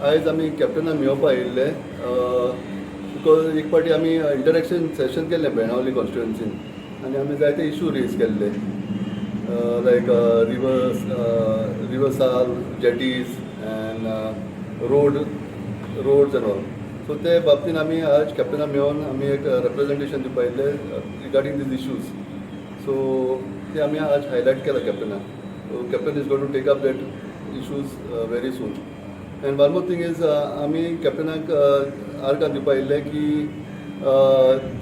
आयज आमी कॅप्टनाक मेळोवपा येयल्ले बिकॉज एक फावटी आमी इंटरॅक्शन सेशन केल्लें बेणावली कॉन्स्टिट्युएन्सीन आनी आमी जायते इशू रेज केल्ले like reversal jetties and roads and also ते बाबतीन आमी आज कॅप्टनाक मेळोन आमी एक रिप्रेजेंटेशन दिवपा येयल्ले रिगार्डींग दीज इशूज सो ते आमी आज हायलायट केला कॅप्टनाक so captain is going to take up that issues very soon and one more thing is आमी कॅप्टनाक आर्गां दिवपा येयल्ले की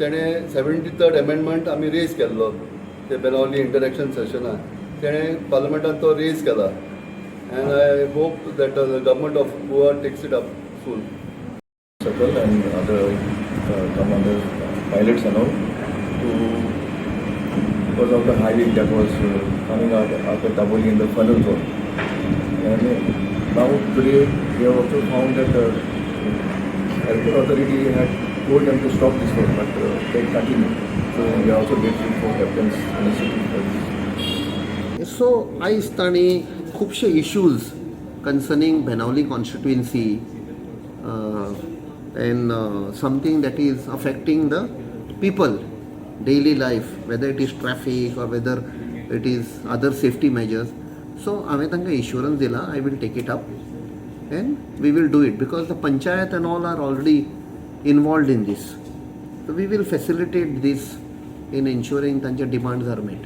तेणें 73rd अमेंडमेंट आमी रेज केल्लो ते बेनावली इंटरॅक्शन सेशनाक तेणें पार्लमेंटान तो रेज केला and I hope that the government of Goa takes it up soon circle and other come under pilots and all to because of the high wind that was coming out after Taboli in the funnel zone. And now today we have also found that the airport authority had told them to stop this road, but they continue. So we are also grateful for captain's initiative for this. So I study खुबशे issues concerning Benaulim constituency and something that is affecting the people daily life, whether it is traffic or whether it is other safety measures. So I tanga assurance dila I will take it up and we will do it because the panchayat and all are already involved in this, so we will facilitate this in ensuring tanja demands are met.